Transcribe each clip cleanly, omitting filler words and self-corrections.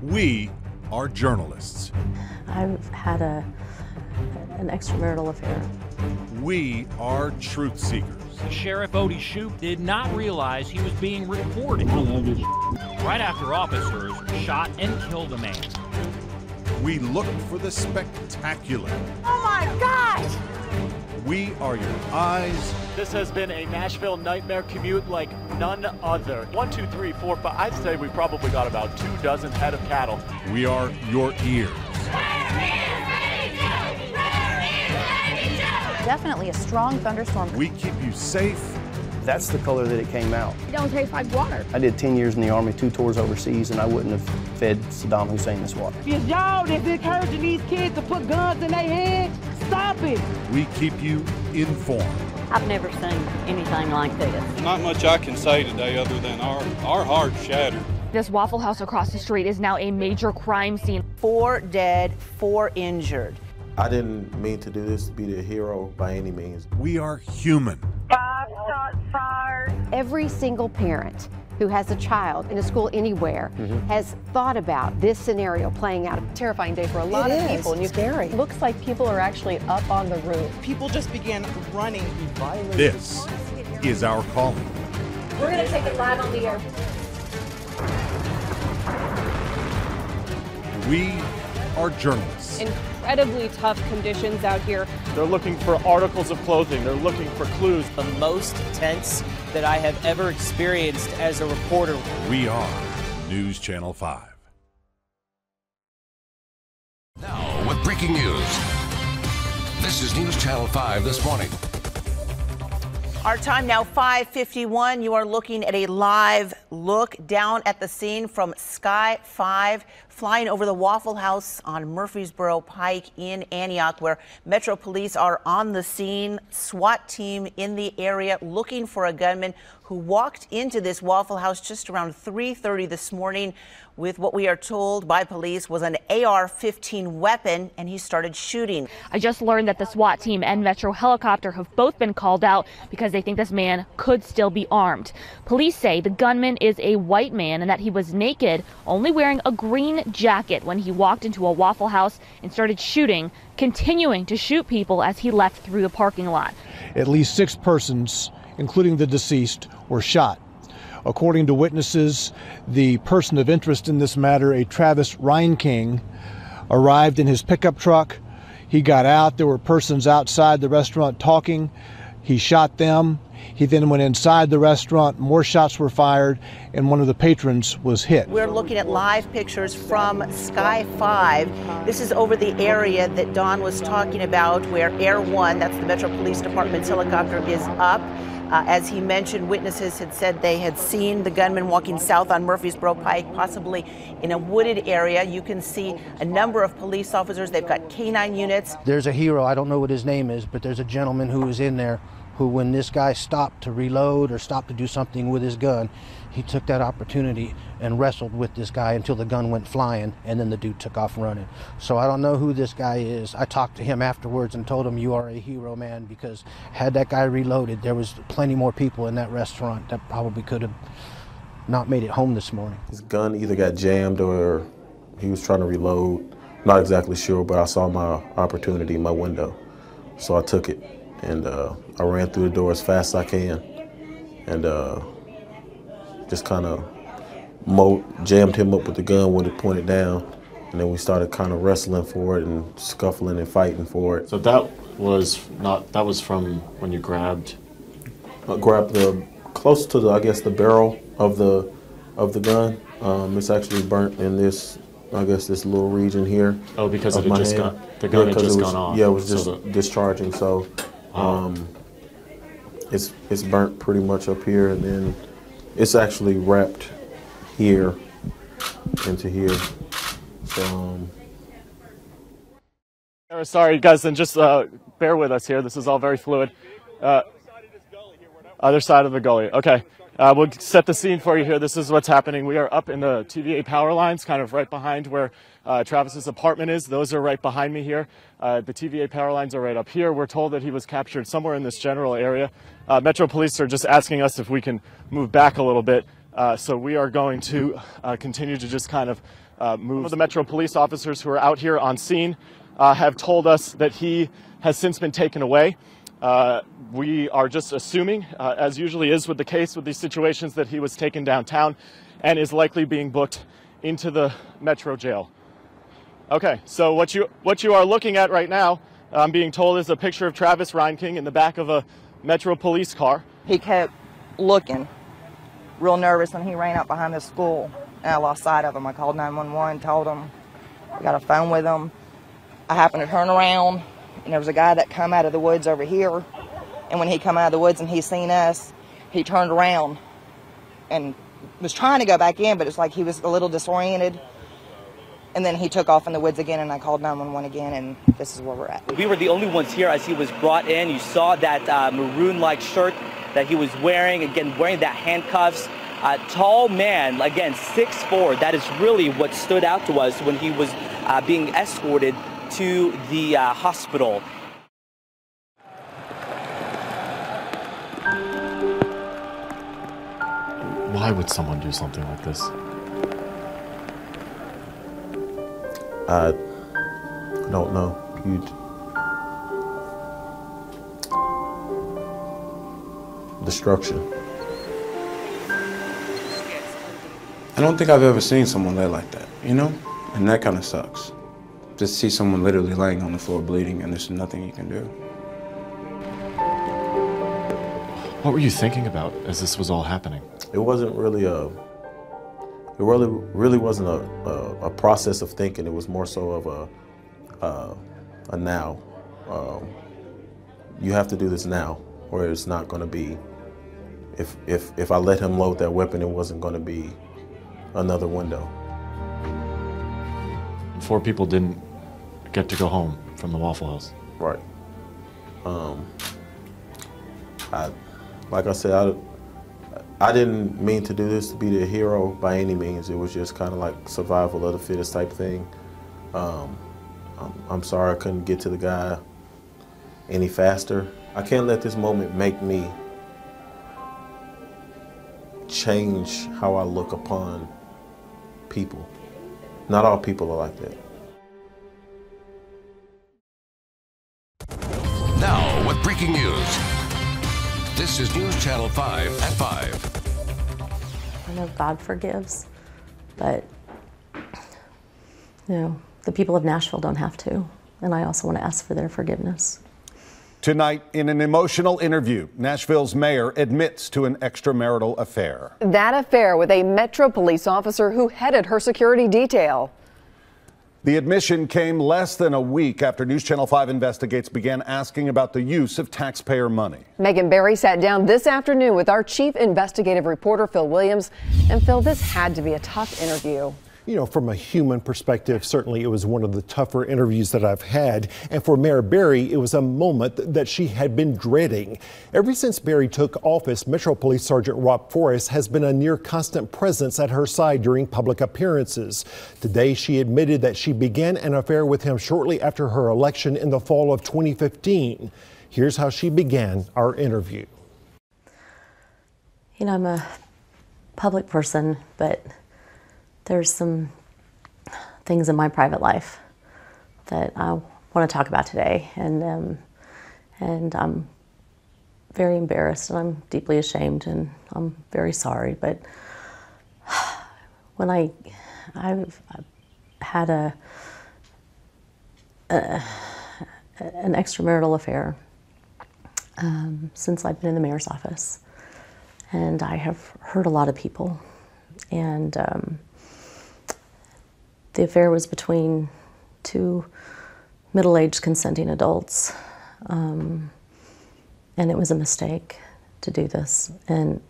We are journalists. I've had an extramarital affair. We are truth seekers. Sheriff Odie Shoup did not realize he was being recorded. Right after officers shot and killed a man. We look for the spectacular. Oh my gosh! We are your eyes. This has been a Nashville nightmare commute like none other. 1, 2, 3, 4, 5. I'd say we probably got about 24 head of cattle. We are your ears. Definitely a strong thunderstorm. We keep you safe. That's the color that it came out. It don't taste like water. I did 10 years in the Army, 2 tours overseas, and I wouldn't have fed Saddam Hussein this water. It's y'all that's encouraging these kids to put guns in their hands. Stop it. We keep you informed. I've never seen anything like this. Not much I can say today other than our hearts shattered. This Waffle House across the street is now a major crime scene. 4 dead, 4 injured. I didn't mean to do this to be the hero by any means. We are human. 5 shots fired. Every single parent who has a child in a school anywhere has thought about this scenario playing out. A terrifying day for a lot of people. It's scary. Looks like people are actually up on the roof. People just began running. This is our calling. We're going to take it live on the air. We are journalists. Incredibly tough conditions out here. They're looking for articles of clothing. They're looking for clues. The most tense that I have ever experienced as a reporter. We are News Channel 5. Now with breaking news. This is News Channel 5 this morning. Our time now 5:51. You are looking at a live look down at the scene from Sky 5, flying over the Waffle House on Murfreesboro Pike in Antioch, where Metro Police are on the scene. SWAT team in the area looking for a gunman who walked into this Waffle House just around 3:30 this morning with what we are told by police was an AR-15 weapon, and he started shooting. I just learned that the SWAT team and Metro helicopter have both been called out because they think this man could still be armed. Police say the gunman is a white man and that he was naked, only wearing a green jacket when he walked into a Waffle House and started shooting, continuing to shoot people as he left through the parking lot. At least 6 persons, including the deceased, were shot. According to witnesses, the person of interest in this matter, a Travis Reinking, arrived in his pickup truck. He got out. There were persons outside the restaurant talking. He shot them. He then went inside the restaurant. More shots were fired, and one of the patrons was hit. We're looking at live pictures from Sky 5. This is over the area that Don was talking about, where Air 1, that's the Metro Police Department's helicopter, is up. As he mentioned, witnesses had said they had seen the gunman walking south on Murfreesboro Pike, possibly in a wooded area. You can see a number of police officers. They've got K9 units. There's a hero, I don't know what his name is, but there's a gentleman who was in there who, when this guy stopped to reload or stopped to do something with his gun, he took that opportunity and wrestled with this guy until the gun went flying, and then the dude took off running. So I don't know who this guy is. I talked to him afterwards and told him, you are a hero, man, because had that guy reloaded, there was plenty more people in that restaurant that probably could have not made it home this morning. His gun either got jammed or he was trying to reload. Not exactly sure, but I saw my opportunity in my window. So I took it, and I ran through the door as fast as I can, and just kind of jammed him up with the gun when it pointed down, and then we started kind of wrestling for it and scuffling and fighting for it. So that was from when you grabbed? I grabbed close to I guess the barrel of the gun. It's actually burnt in this, I guess, this little region here. Oh, because it had just the gun had just gone off. Yeah, it was just discharging. So it's burnt pretty much up here, and then it's actually wrapped here into here. So sorry guys, then just bear with us here. This is all very fluid. Other side of the gully. Okay. We'll set the scene for you here. This is what's happening. We are up in the TVA power lines, kind of right behind where Travis's apartment is. Those are right behind me here. The TVA power lines are right up here. We're told that he was captured somewhere in this general area. Metro Police are just asking us if we can move back a little bit. So we are going to continue to just kind of move. Some of the Metro police officers who are out here on scene have told us that he has since been taken away. We are just assuming, as usually is with the case with these situations, that he was taken downtown and is likely being booked into the Metro jail. Okay, so what you are looking at right now, I'm being told, is a picture of Travis Reinking in the back of a Metro police car. He kept looking real nervous, and he ran out behind the school, and I lost sight of him. I called 911, told him we got a phone with him. I happened to turn around, and there was a guy that come out of the woods over here, and when he come out of the woods and he seen us, he turned around and was trying to go back in, but it's like he was a little disoriented. And then he took off in the woods again, and I called 911 again, and this is where we're at. We were the only ones here as he was brought in. You saw that maroon-like shirt that he was wearing, again, wearing that handcuffs. Tall man, again, 6'4". That is really what stood out to us when he was being escorted to the hospital. Why would someone do something like this? I don't know. Destruction. I don't think I've ever seen someone lay like that, you know? And that kind of sucks. Just see someone literally laying on the floor bleeding and there's nothing you can do. What were you thinking about as this was all happening? It wasn't really really wasn't a process of thinking. It was more so of a now. You have to do this now, or it's not going to be. If I let him load that weapon, it wasn't going to be another window. 4 people didn't get to go home from the Waffle House. Right. Like I said, I didn't mean to do this to be the hero by any means. It was just kind of like survival of the fittest type thing. I'm sorry I couldn't get to the guy any faster. I can't let this moment make me change how I look upon people. Not all people are like that. Now with breaking news. This is News Channel 5 at 5. I know God forgives, but the people of Nashville don't have to, and I also want to ask for their forgiveness. Tonight, in an emotional interview, Nashville's mayor admits to an extramarital affair. That affair with a Metro police officer who headed her security detail. The admission came less than a week after News Channel 5 Investigates began asking about the use of taxpayer money. Megan Barry sat down this afternoon with our chief investigative reporter, Phil Williams. And Phil, this had to be a tough interview. You know, from a human perspective, certainly it was one of the tougher interviews that I've had. And for Mayor Barry, it was a moment that she had been dreading. Ever since Barry took office, Metro Police Sergeant Rob Forrest has been a near constant presence at her side during public appearances. Today, she admitted that she began an affair with him shortly after her election in the fall of 2015. Here's how she began our interview. You know, I'm a public person, but there's some things in my private life that I want to talk about today, and I'm very embarrassed, and I'm deeply ashamed, and I'm very sorry. But when I've had an extramarital affair since I've been in the mayor's office, and I have hurt a lot of people, and the affair was between 2 middle-aged consenting adults, and it was a mistake to do this, and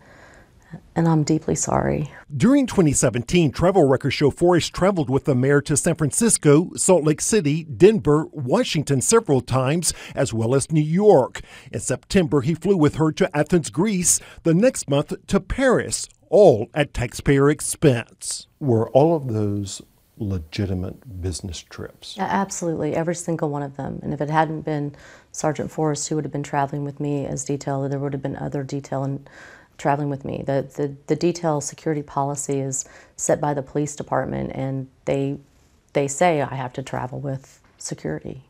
I'm deeply sorry. During 2017, travel records show Forrest traveled with the mayor to San Francisco, Salt Lake City, Denver, Washington several times, as well as New York. In September, he flew with her to Athens, Greece, the next month to Paris, all at taxpayer expense. Were all of those legitimate business trips? Absolutely, every single one of them. And if it hadn't been Sergeant Forrest who would have been traveling with me as detail, there would have been other detail and traveling with me. The detailed security policy is set by the police department, and they say I have to travel with security.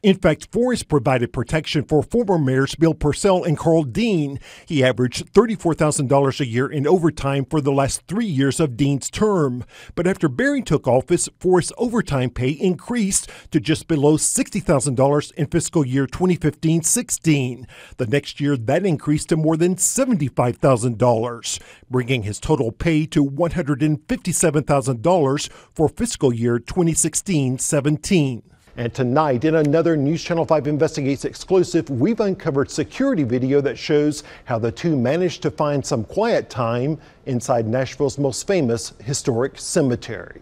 In fact, Forrest provided protection for former mayors Bill Purcell and Carl Dean. He averaged $34,000 a year in overtime for the last 3 years of Dean's term. But after Berry took office, Forrest's overtime pay increased to just below $60,000 in fiscal year 2015-16. The next year, that increased to more than $75,000, bringing his total pay to $157,000 for fiscal year 2016-17. And tonight, in another News Channel 5 Investigates exclusive, we've uncovered security video that shows how the two managed to find some quiet time inside Nashville's most famous historic cemetery.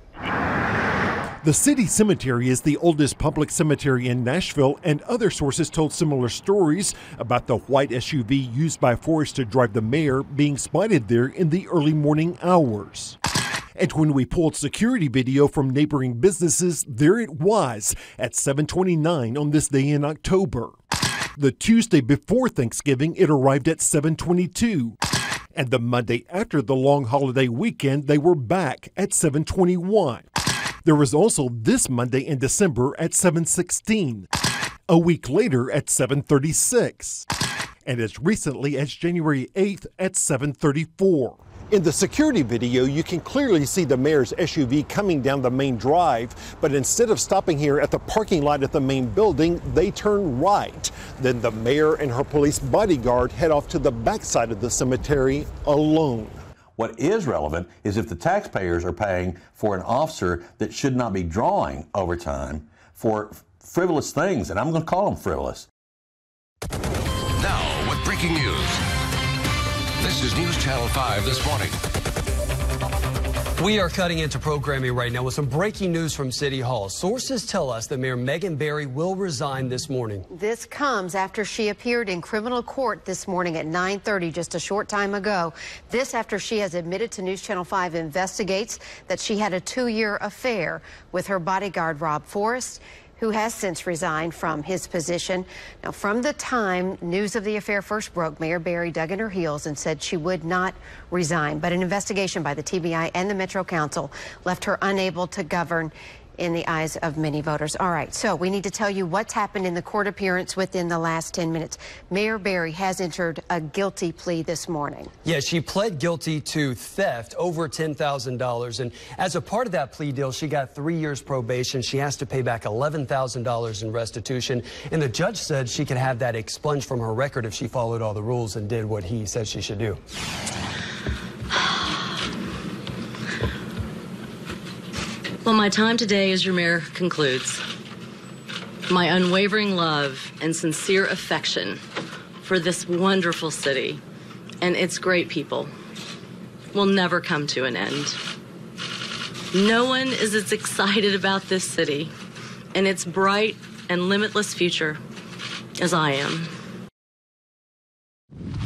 The city cemetery is the oldest public cemetery in Nashville, and other sources told similar stories about the white SUV used by Forrest to drive the mayor being spotted there in the early morning hours. And when we pulled security video from neighboring businesses, there it was at 7:29 on this day in October. The Tuesday before Thanksgiving, it arrived at 7:22. And the Monday after the long holiday weekend, they were back at 7:21. There was also this Monday in December at 7:16. A week later at 7:36. And as recently as January 8th at 7:34. In the security video, you can clearly see the mayor's SUV coming down the main drive, but instead of stopping here at the parking lot at the main building, they turn right. Then the mayor and her police bodyguard head off to the backside of the cemetery alone. What is relevant is if the taxpayers are paying for an officer that should not be drawing overtime for frivolous things, and I'm going to call them frivolous. Now, with breaking news. This is News Channel 5 this morning. We are cutting into programming right now with some breaking news from City Hall. Sources tell us that Mayor Megan Barry will resign this morning. This comes after she appeared in criminal court this morning at 9:30, just a short time ago. This after she has admitted to News Channel 5 Investigates that she had a 2-year affair with her bodyguard, Rob Forrest, who has since resigned from his position. Now, from the time news of the affair first broke, Mayor Barry dug in her heels and said she would not resign. But an investigation by the TBI and the Metro Council left her unable to govern in the eyes of many voters. All right, so we need to tell you what's happened in the court appearance within the last 10 minutes. Mayor Barry has entered a guilty plea this morning. Yeah, she pled guilty to theft over $10,000. And as a part of that plea deal, she got 3 years probation. She has to pay back $11,000 in restitution. And the judge said she could have that expunged from her record if she followed all the rules and did what he said she should do. Well, my time today as your mayor concludes. My unwavering love and sincere affection for this wonderful city and its great people will never come to an end. No one is as excited about this city and its bright and limitless future as I am.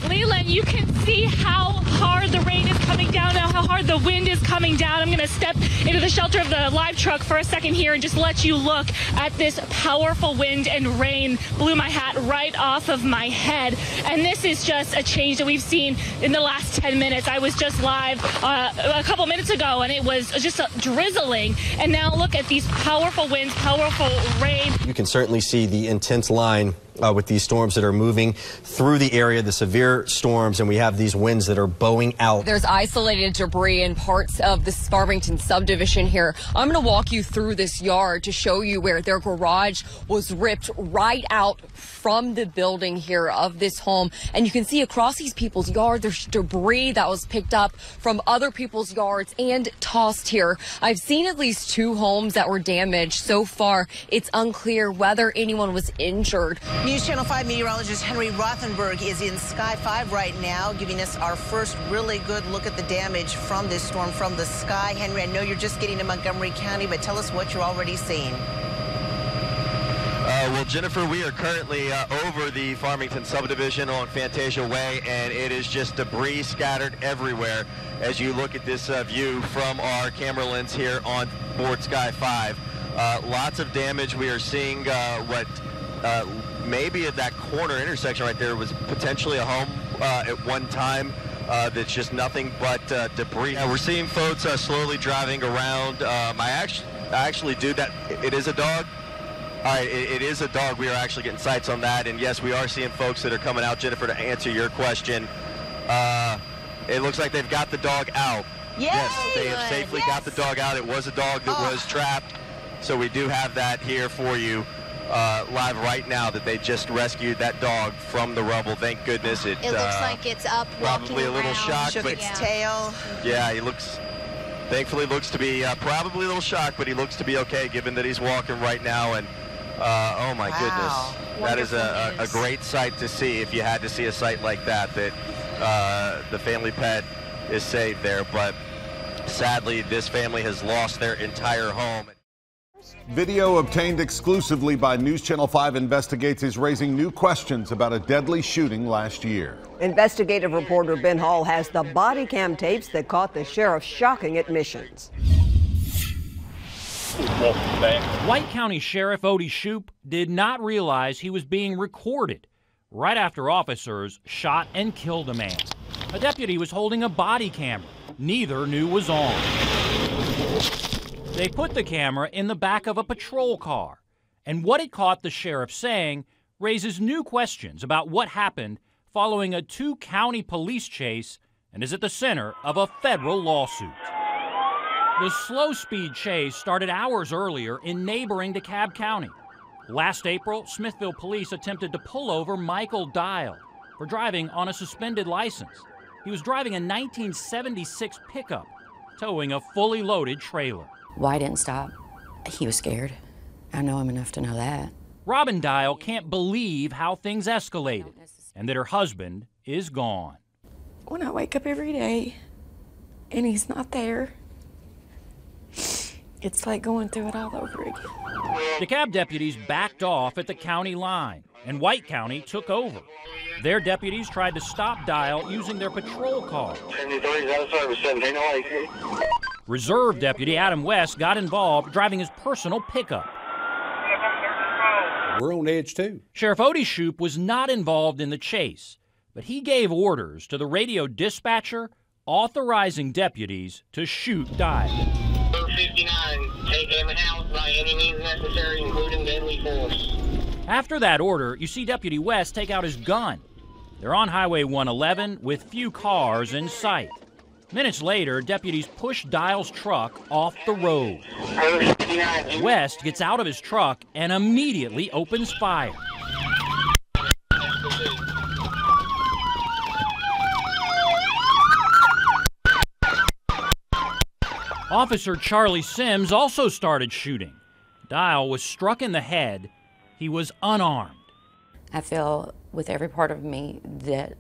Leland, you can see how hard the rain is coming down now, how hard the wind is coming down. I'm going to step into the shelter of the live truck for a second here and just let you look at this powerful wind and rain. Blew my hat right off of my head. And this is just a change that we've seen in the last 10 minutes. I was just live a couple minutes ago and it was just drizzling. And now look at these powerful winds, powerful rain. You can certainly see the intense line with these storms that are moving through the area, the severe storms, and we have these winds that are bowing out. There's isolated debris in parts of this Farmington subdivision here. I'm going to walk you through this yard to show you where their garage was ripped right out from the building here of this home. And you can see across these people's yards, there's debris that was picked up from other people's yards and tossed here. I've seen at least 2 homes that were damaged. So far, it's unclear whether anyone was injured. News Channel 5 meteorologist Henry Rothenberg is in Sky 5 right now, giving us our first really good look at the damage from this storm from the sky. Henry, I know you're just getting to Montgomery County, but tell us what you're already seeing. Well, Jennifer, we are currently over the Farmington subdivision on Fantasia Way, and it is just debris scattered everywhere as you look at this view from our camera lens here on board Sky 5. Lots of damage. We are seeing what maybe at that corner intersection right there was potentially a home at one time. that's just nothing but debris. We're seeing folks slowly driving around. I actually do that. It is a dog. All right, it is a dog. We are actually getting sights on that, and yes, we are seeing folks that are coming out. Jennifer, to answer your question, it looks like they've got the dog out. Yay! Yes, they have safely got the dog out. It was a dog that was trapped, so we do have that here for you live right now, that they just rescued that dog from the rubble. Thank goodness. It looks like it's up, probably a little shocked, Shook but its tail. yeah, he looks. Thankfully, looks to be probably a little shocked, but he looks to be okay, given that he's walking right now. And oh my goodness, that is a great sight to see. If you had to see a sight like that, the family pet is saved there. But sadly, this family has lost their entire home. Video obtained exclusively by News Channel 5 Investigates is raising new questions about a deadly shooting last year. Investigative reporter Ben Hall has the body cam tapes that caught the sheriff's shocking admissions. White County Sheriff Odie Shoup did not realize he was being recorded right after officers shot and killed a man. A deputy was holding a body camera neither knew was on. They put the camera in the back of a patrol car, and what it caught the sheriff saying raises new questions about what happened following a 2-county police chase and is at the center of a federal lawsuit. The slow-speed chase started hours earlier in neighboring DeKalb County. Last April, Smithville police attempted to pull over Michael Dial for driving on a suspended license. He was driving a 1976 pickup, towing a fully loaded trailer. Why didn't stop? He was scared. I know him enough to know that. Robin Dial can't believe how things escalated and that her husband is gone. When I wake up every day and he's not there, it's like going through it all over again. DeKalb deputies backed off at the county line, and White County took over. Their deputies tried to stop Dial using their patrol car. Reserve Deputy Adam West got involved driving his personal pickup. We're on edge too. Sheriff Odie Shoup was not involved in the chase, but he gave orders to the radio dispatcher authorizing deputies to shoot Dial. 59, take every house by any means necessary, including deadly force. After that order, you see Deputy West take out his gun. They're on Highway 111 with few cars in sight. Minutes later, deputies push Dial's truck off the road. West gets out of his truck and immediately opens fire. Officer Charlie Sims also started shooting. Dial was struck in the head. He was unarmed. I feel with every part of me that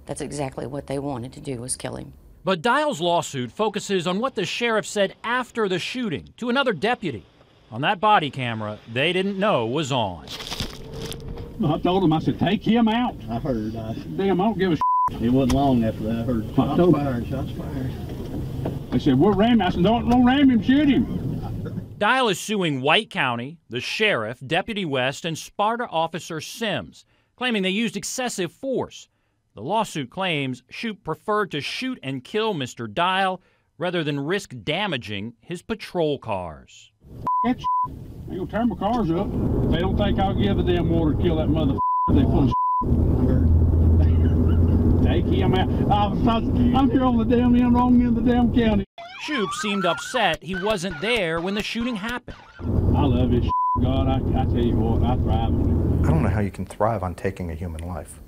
that's exactly what they wanted to do, was kill him. But Dial's lawsuit focuses on what the sheriff said after the shooting to another deputy. On that body camera, they didn't know was on. I told him, I said, take him out. I heard. Damn, I don't give a shit. It wasn't long after that I heard shots fired. They said, we're ramming. I said, don't ram him, shoot him. Dial is suing White County, the sheriff, Deputy West, and Sparta Officer Sims, claiming they used excessive force. The lawsuit claims Shoup preferred to shoot and kill Mr. Dial rather than risk damaging his patrol cars. That I ain't gonna tear my cars up. If they don't think I'll give the damn water to kill that motherfucker, they full of take him out. I'm here on the damn end, wrong end of the damn county. Shoup seemed upset he wasn't there when the shooting happened. I love this God, I tell you what, I thrive on it. I don't know how you can thrive on taking a human life.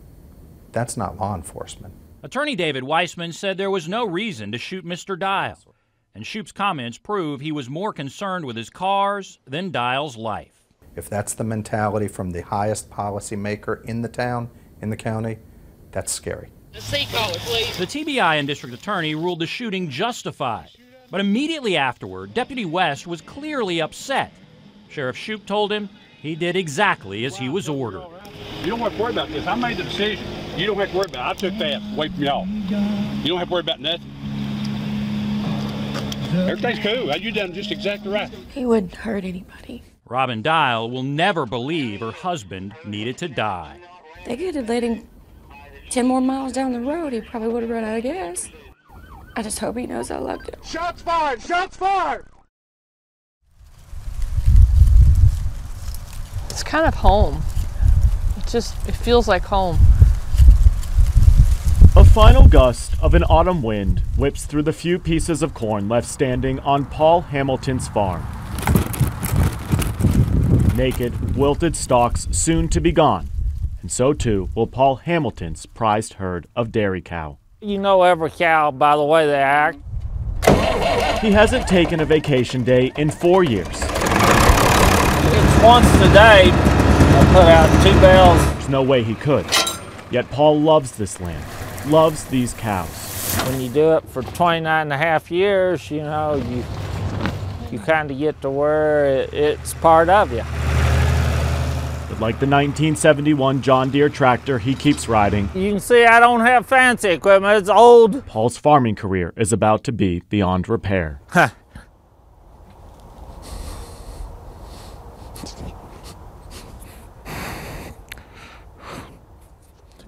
That's not law enforcement. Attorney David Weissman said there was no reason to shoot Mr. Dial, and Shoup's comments prove he was more concerned with his cars than Dial's life. If that's the mentality from the highest policymaker in the town, in the county, that's scary. The TBI and district attorney ruled the shooting justified, but immediately afterward, Deputy West was clearly upset. Sheriff Shoup told him he did exactly as he was ordered. You don't have to worry about this. I made the decision. You don't have to worry about it. I took that away from y'all. You don't have to worry about nothing. Everything's cool. You done just exactly right. He wouldn't hurt anybody. Robin Dial will never believe her husband needed to die. They could have let him 10 more miles down the road, he probably would have run out of gas. I just hope he knows I loved him. Shots fired! Shots fired! It's kind of home. It feels like home. A final gust of an autumn wind whips through the few pieces of corn left standing on Paul Hamilton's farm. Naked, wilted stalks soon to be gone, and so too will Paul Hamilton's prized herd of dairy cow. You know every cow by the way they act. He hasn't taken a vacation day in 4 years. It's once a day. I put out 2 bales. There's no way he could. Yet Paul loves this land, loves these cows. When you do it for 29 and a half years, you know, you kind of get to where it's part of you. But like the 1971 John Deere tractor he keeps riding, you can see I don't have fancy equipment, it's old. Paul's farming career is about to be beyond repair.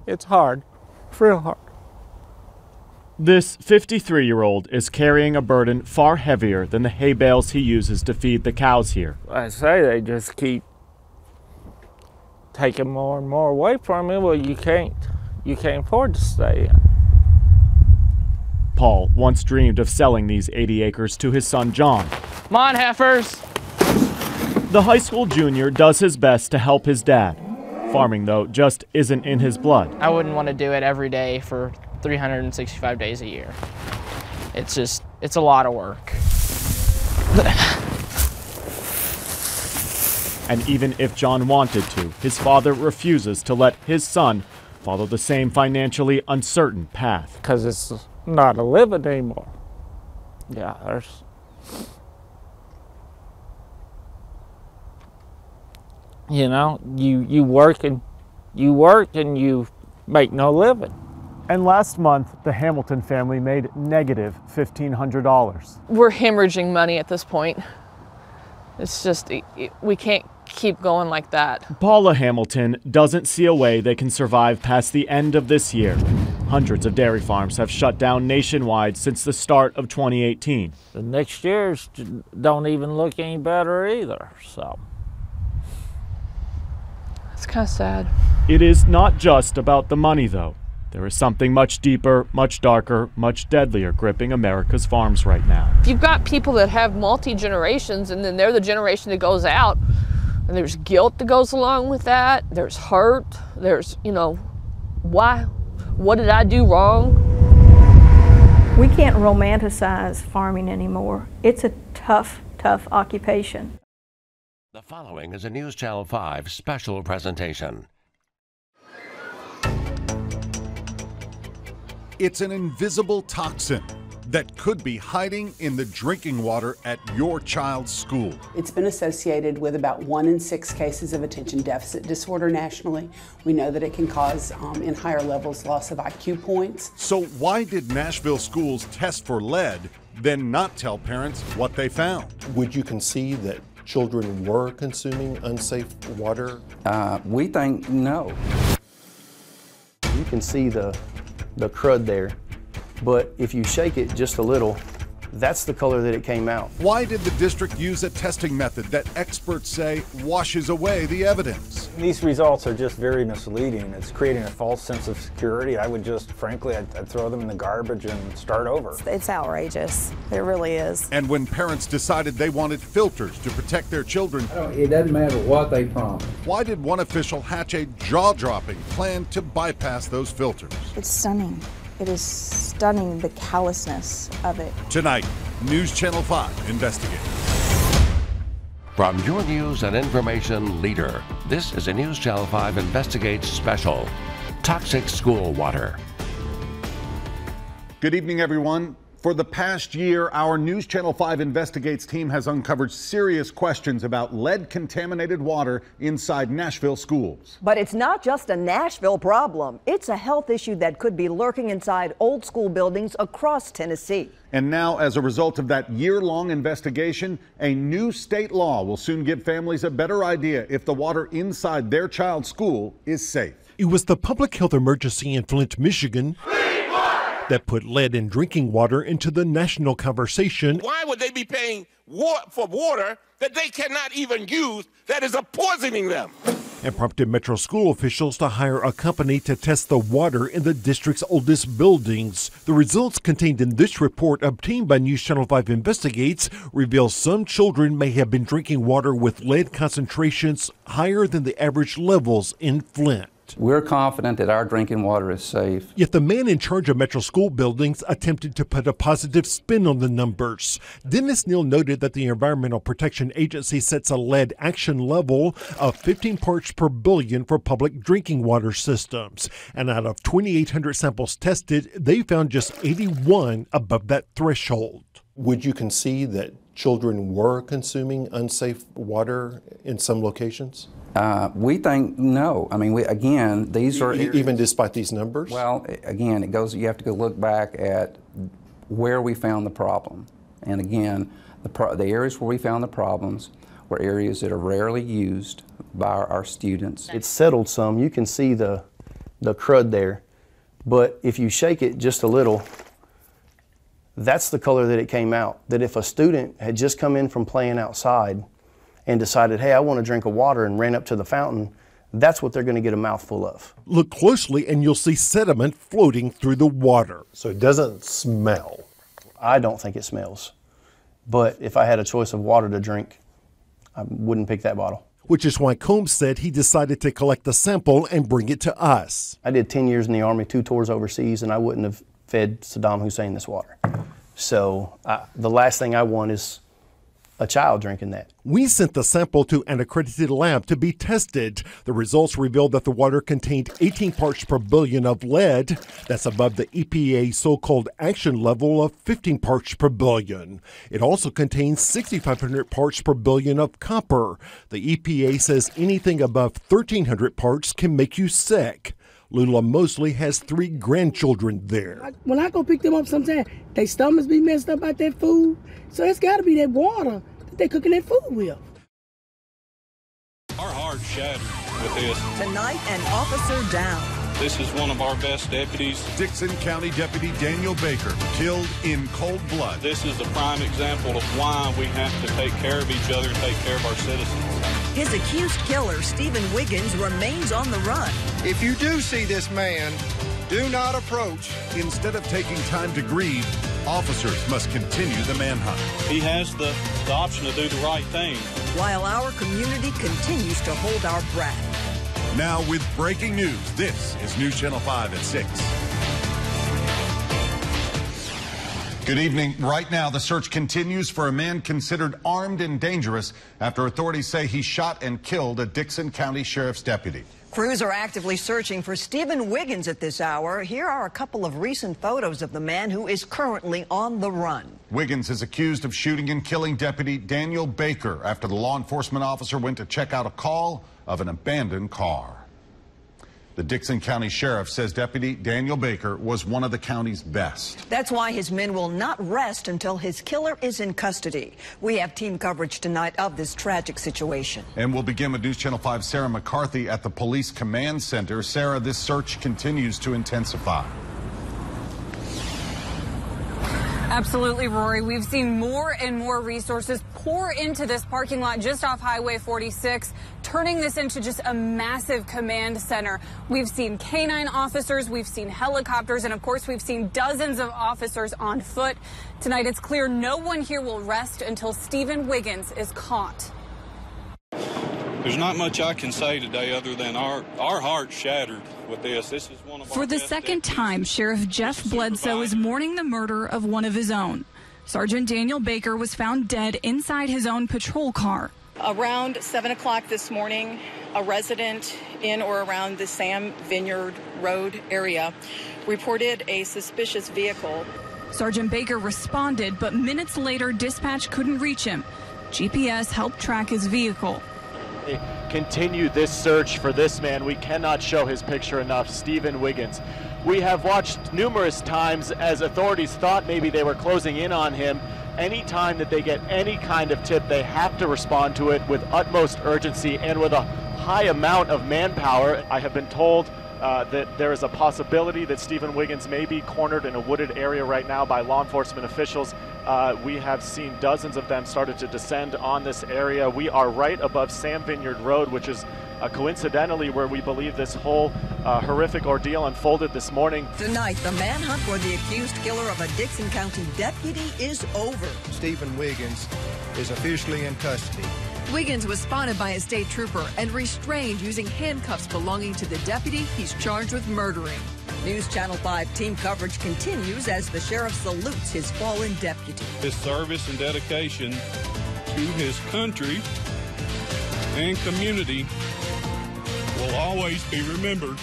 It's hard, real hard. This 53-year-old is carrying a burden far heavier than the hay bales he uses to feed the cows here. I say they just keep taking more and more away from me. Well, you can't afford to stay in. Paul once dreamed of selling these 80 acres to his son John. Come on, heifers! The high school junior does his best to help his dad. Farming, though, just isn't in his blood. I wouldn't want to do it every day for 365 days a year. It's a lot of work. And even if John wanted to, his father refuses to let his son follow the same financially uncertain path. Because it's not a living anymore. Yeah, there's... You know, you work and you make no living. And last month, the Hamilton family made negative $1,500. We're hemorrhaging money at this point. It's just, we can't keep going like that. Paula Hamilton doesn't see a way they can survive past the end of this year. Hundreds of dairy farms have shut down nationwide since the start of 2018. The next years don't even look any better either, so. It's kind of sad. It is not just about the money, though. There is something much deeper, much darker, much deadlier gripping America's farms right now. You've got people that have multi-generations, and then they're the generation that goes out, and there's guilt that goes along with that. There's hurt. There's, you know, why? What did I do wrong? We can't romanticize farming anymore. It's a tough, tough occupation. The following is a News Channel 5 special presentation. It's an invisible toxin that could be hiding in the drinking water at your child's school. It's been associated with about 1 in 6 cases of attention deficit disorder nationally. We know that it can cause, in higher levels, loss of IQ points. So why did Nashville schools test for lead, then not tell parents what they found? Would you concede that children were consuming unsafe water? We think no. You can see the crud there, but if you shake it just a little, that's the color that it came out. Why did the district use a testing method that experts say washes away the evidence? These results are just very misleading. It's creating a false sense of security. I would just, frankly, I'd throw them in the garbage and start over. It's outrageous. It really is. And when parents decided they wanted filters to protect their children, It doesn't matter what they promise. why did one official hatch a jaw-dropping plan to bypass those filters? It's stunning. It is stunning, the callousness of it. Tonight, News Channel 5 investigates. From your news and information leader, this is a News Channel 5 Investigates special. Toxic school water. Good evening, everyone. For the past year, our News Channel 5 Investigates team has uncovered serious questions about lead-contaminated water inside Nashville schools. But it's not just a Nashville problem. It's a health issue that could be lurking inside old school buildings across Tennessee. And now, as a result of that year-long investigation, a new state law will soon give families a better idea if the water inside their child's school is safe. It was the public health emergency in Flint, Michigan, that put lead in drinking water into the national conversation. Why would they be paying for water that they cannot even use that is poisoning them? And prompted Metro school officials to hire a company to test the water in the district's oldest buildings. The results contained in this report obtained by News Channel 5 Investigates reveal some children may have been drinking water with lead concentrations higher than the average levels in Flint. We're confident that our drinking water is safe. Yet the man in charge of Metro school buildings attempted to put a positive spin on the numbers. Dennis Neal noted that the Environmental Protection Agency sets a lead action level of 15 parts per billion for public drinking water systems. And out of 2,800 samples tested, they found just 81 above that threshold. Would you concede that children were consuming unsafe water in some locations? We think no. I mean, these are even despite these numbers. Well, again, it goes. You have to go look back at where we found the problem, and again, the areas where we found the problems were areas that are rarely used by our students. It's settled some. You can see the crud there, but if you shake it just a little, that's the color that it came out. That if a student had just come in from playing outside and decided, hey, I want to drink a water, and ran up to the fountain, that's what they're going to get a mouthful of. Look closely and you'll see sediment floating through the water. So it doesn't smell. I don't think it smells. But if I had a choice of water to drink, I wouldn't pick that bottle. Which is why Combs said he decided to collect the sample and bring it to us. I did 10 years in the Army, 2 tours overseas, and I wouldn't have fed Saddam Hussein this water. So the last thing I want is a child drinking that. We sent the sample to an accredited lab to be tested. The results revealed that the water contained 18 parts per billion of lead. That's above the EPA so-called action level of 15 parts per billion. It also contains 6,500 parts per billion of copper. The EPA says anything above 1,300 parts can make you sick. Lula Mosley has 3 grandchildren there. When I go pick them up sometimes, their stomachs be messed up by that food. So it's got to be that water that they're cooking that food with. Our heart's shattered with this. Tonight, an officer down. This is one of our best deputies. Dixon County Deputy Daniel Baker, killed in cold blood. This is a prime example of why we have to take care of each other and take care of our citizens. His accused killer, Stephen Wiggins, remains on the run. If you do see this man, do not approach. Instead of taking time to grieve, officers must continue the manhunt. He has the option to do the right thing. While our community continues to hold our breath. Now with breaking news, this is News Channel 5 at 6. Good evening. Right now, the search continues for a man considered armed and dangerous after authorities say he shot and killed a Dixon County Sheriff's deputy. Crews are actively searching for Stephen Wiggins at this hour. Here are a couple of recent photos of the man who is currently on the run. Wiggins is accused of shooting and killing Deputy Daniel Baker after the law enforcement officer went to check out a call of an abandoned car. The Dixon County Sheriff says Deputy Daniel Baker was one of the county's best. That's why his men will not rest until his killer is in custody. We have team coverage tonight of this tragic situation. And we'll begin with News Channel 5's Sarah McCarthy at the Police Command Center. Sarah, this search continues to intensify. Absolutely, Rory. We've seen more and more resources pour into this parking lot just off Highway 46, turning this into just a massive command center. We've seen canine officers, we've seen helicopters, and of course we've seen dozens of officers on foot. Tonight it's clear no one here will rest until Stephen Wiggins is caught. There's not much I can say today other than our heart's shattered with this. This is one of our For the second time, Sheriff Jeff Bledsoe is mourning the murder of one of his own. Sergeant Daniel Baker was found dead inside his own patrol car. Around 7 o'clock this morning, a resident in or around the Sam Vineyard Road area reported a suspicious vehicle Sergeant Baker responded, but minutes later, dispatch couldn't reach him. GPS helped track his vehicle. They continue this search for this man. We cannot show his picture enough, Stephen Wiggins. We have watched numerous times as authorities thought maybe they were closing in on him. Anytime that they get any kind of tip, they have to respond to it with utmost urgency and with a high amount of manpower. I have been told that there is a possibility that Stephen Wiggins may be cornered in a wooded area right now by law enforcement officials. We have seen dozens of them started to descend on this area. We are right above Sam Vineyard Road, which is coincidentally where we believe this whole horrific ordeal unfolded this morning. Tonight, the manhunt for the accused killer of a Dickson County deputy is over. Stephen Wiggins is officially in custody. Wiggins was spotted by a state trooper and restrained using handcuffs belonging to the deputy he's charged with murdering. News Channel 5 team coverage continues as the sheriff salutes his fallen deputy. His service and dedication to his country and community will always be remembered.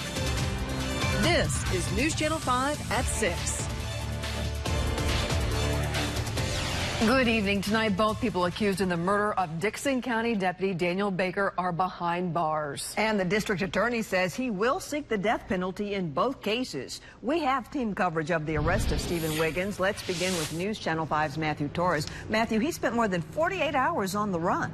This is News Channel 5 at 6. Good evening. Tonight, both people accused in the murder of Dickson County Deputy Daniel Baker are behind bars. And the district attorney says he will seek the death penalty in both cases. We have team coverage of the arrest of Stephen Wiggins. Let's begin with News Channel 5's Matthew Torres. Matthew, he spent more than 48 hours on the run.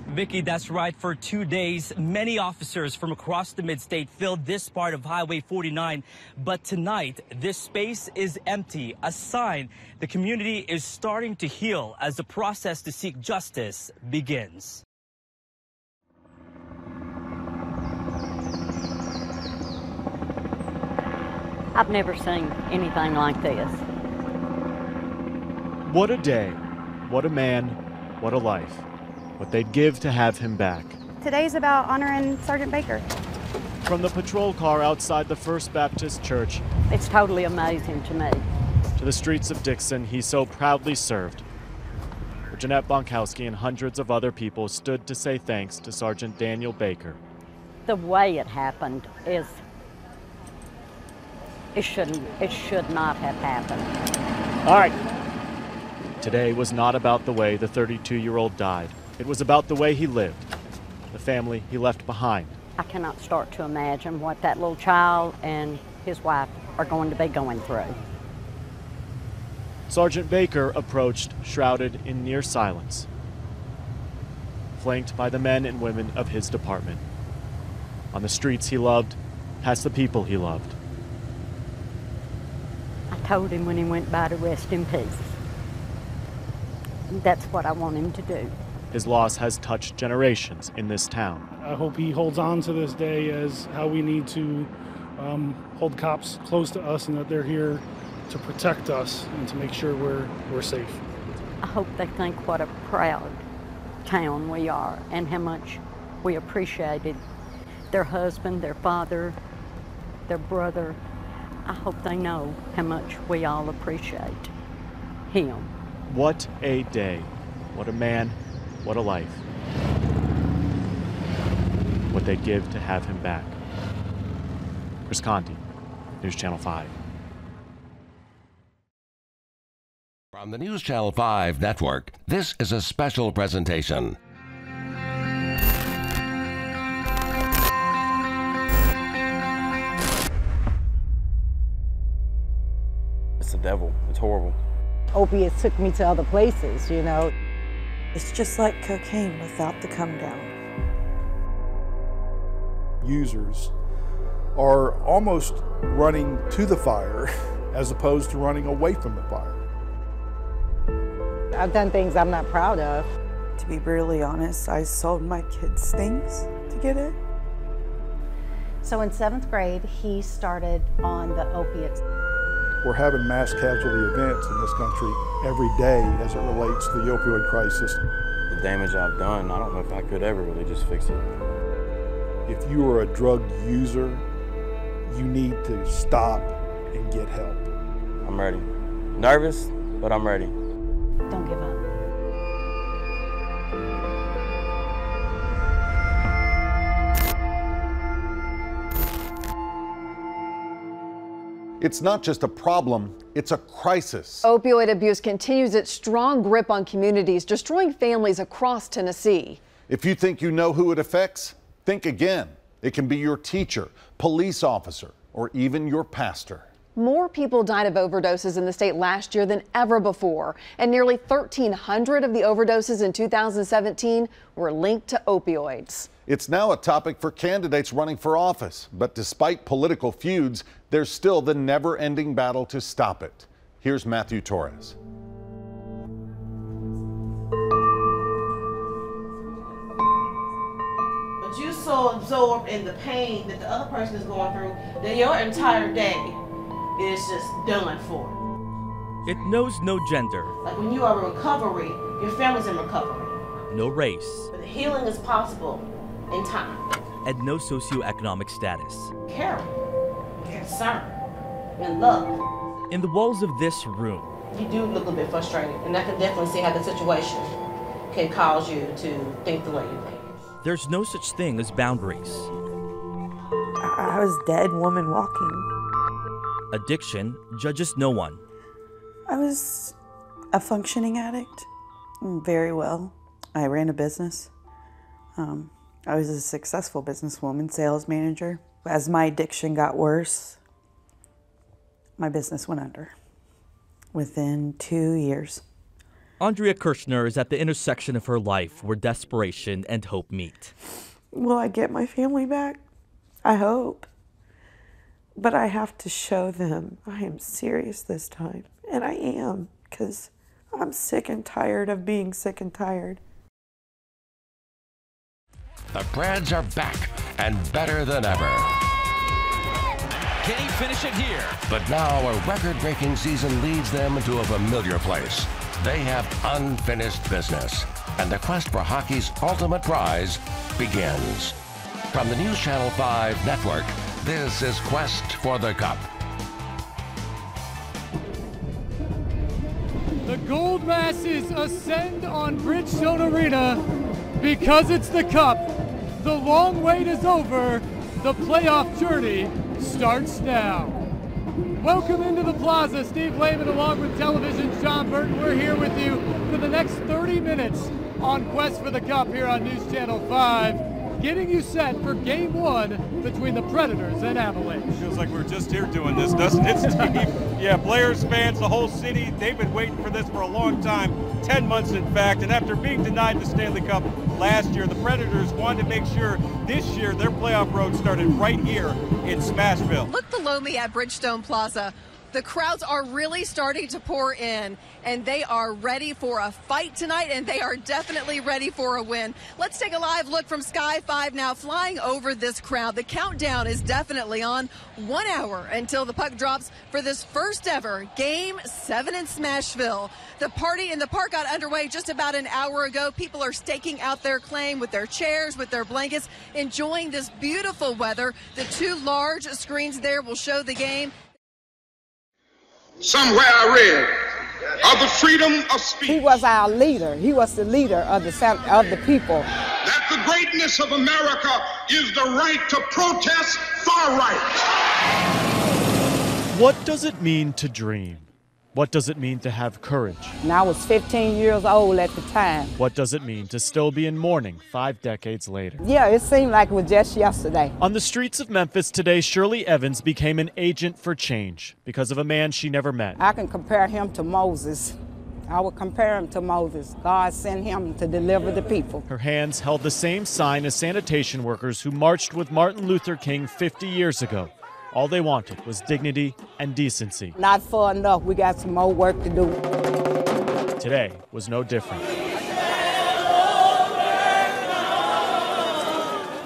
Vicky, that's right. For 2 days, many officers from across the mid-state filled this part of Highway 49. But tonight, this space is empty, a sign the community is starting to heal as the process to seek justice begins. I've never seen anything like this. What a day, what a man, what a life. What they'd give to have him back. Today's about honoring Sergeant Baker. From the patrol car outside the First Baptist Church. It's totally amazing to me. To the streets of Dickson he so proudly served. Where Jeanette Bonkowski and hundreds of other people stood to say thanks to Sergeant Daniel Baker. The way it happened is, it should not have happened. All right. Today was not about the way the 32-year-old died. It was about the way he lived, the family he left behind. I cannot start to imagine what that little child and his wife are going to be going through. Sergeant Baker approached, shrouded in near silence, flanked by the men and women of his department. On the streets he loved, past the people he loved. I told him when he went by to rest in peace. That's what I want him to do. His loss has touched generations in this town. I hope he holds on to this day as how we need to hold cops close to us and that they're here to protect us and to make sure we're safe. I hope they think what a proud town we are and how much we appreciated their husband, their father, their brother. I hope they know how much we all appreciate him. What a day. What a man. What a life. What they'd give to have him back. Chris Conti, News Channel 5. From the News Channel 5 network, this is a special presentation. It's the devil. It's horrible. Opiates took me to other places, you know. It's just like cocaine without the come down. Users are almost running to the fire as opposed to running away from the fire. I've done things I'm not proud of. To be brutally honest, I sold my kids things to get it. So in 7th grade, he started on the opiates. We're having mass casualty events in this country every day as it relates to the opioid crisis. The damage I've done, I don't know if I could ever really just fix it. If you are a drug user, you need to stop and get help. I'm ready. Nervous, but I'm ready. Don't give up. It's not just a problem, it's a crisis. Opioid abuse continues its strong grip on communities, destroying families across Tennessee. If you think you know who it affects, think again. It can be your teacher, police officer, or even your pastor. More people died of overdoses in the state last year than ever before, and nearly 1,300 of the overdoses in 2017 were linked to opioids. It's now a topic for candidates running for office, but despite political feuds, there's still the never-ending battle to stop it. Here's Matthew Torres. But you're so absorbed in the pain that the other person is going through that your entire day is just done for. It knows no gender, Like when you are in recovery, your family's in recovery. no race, But healing is possible in time. and no socioeconomic status. Care, concern, and love. In the walls of this room, You do look a bit frustrated, and I can definitely see how the situation can cause you to think the way you think. there's no such thing as boundaries. I was a dead woman walking. Addiction judges no one. I was a functioning addict, very well. I ran a business. I was a successful businesswoman, sales manager. As my addiction got worse, my business went under within 2 years. Andrea Kirshner is at the intersection of her life where desperation and hope meet. Will I get my family back? I hope. But I have to show them I am serious this time. And I am, because I'm sick and tired of being sick and tired. The Brads are back and better than ever. Can he finish it here? But now a record-breaking season leads them to a familiar place. They have unfinished business, and the quest for hockey's ultimate prize begins. From the News Channel 5 network, this is Quest for the Cup. The gold masses ascend on Bridgestone Arena because it's the Cup. The long wait is over. The playoff journey starts now. Welcome into the plaza. Steve Lehman along with television's John Burton. We're here with you for the next 30 minutes on Quest for the Cup here on News Channel 5, getting you set for Game 1 between the Predators and Avalanche. Feels like we're just here doing this, doesn't it, Steve? Yeah, players, fans, the whole city, they've been waiting for this for a long time, 10 months in fact, and after being denied the Stanley Cup last year, the Predators wanted to make sure this year their playoff road started right here in Smashville. Look below me at Bridgestone Plaza. The crowds are really starting to pour in, and they are ready for a fight tonight, and they are definitely ready for a win. Let's take a live look from Sky 5 now, flying over this crowd. The countdown is definitely on. 1 hour until the puck drops for this first ever Game 7 in Smashville. The party in the park got underway just about an hour ago. People are staking out their claim with their chairs, with their blankets, enjoying this beautiful weather. The two large screens there will show the game. Somewhere I read of the freedom of speech. He was our leader. He was the leader of the people. That the greatness of America is the right to protest far right. What does it mean to dream? What does it mean to have courage? And I was 15 years old at the time. What does it mean to still be in mourning 5 decades later? Yeah, it seemed like it was just yesterday. On the streets of Memphis today, Shirley Evans became an agent for change because of a man she never met. I can compare him to Moses. I would compare him to Moses. God sent him to deliver the people. Her hands held the same sign as sanitation workers who marched with Martin Luther King 50 years ago. All they wanted was dignity and decency. Not far enough. We got some more work to do. Today was no different.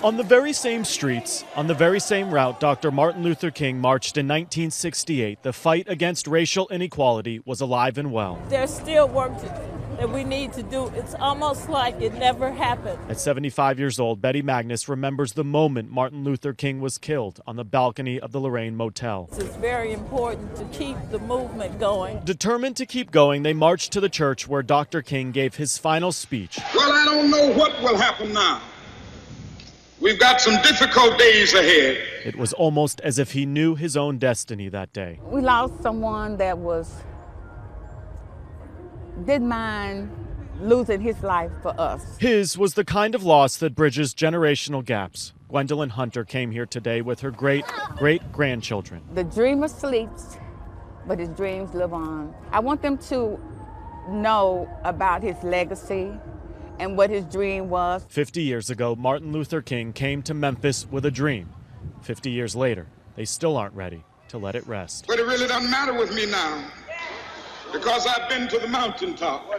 On the very same streets, on the very same route Dr. Martin Luther King marched in 1968, the fight against racial inequality was alive and well. There's still work that we need to do. It's almost like it never happened. At 75 years old, Betty Magnus remembers the moment Martin Luther King was killed on the balcony of the Lorraine Motel. It's very important to keep the movement going. Determined to keep going, they marched to the church where Dr. King gave his final speech. Well, I don't know what will happen now. We've got some difficult days ahead. It was almost as if he knew his own destiny that day. We lost someone that didn't mind losing his life for us. His was the kind of loss that bridges generational gaps. Gwendolyn Hunter came here today with her great-great-grandchildren. The dreamer sleeps, but his dreams live on. I want them to know about his legacy and what his dream was. 50 years ago, Martin Luther King came to Memphis with a dream. 50 years later, they still aren't ready to let it rest. But it really doesn't matter with me now, because I've been to the mountaintop.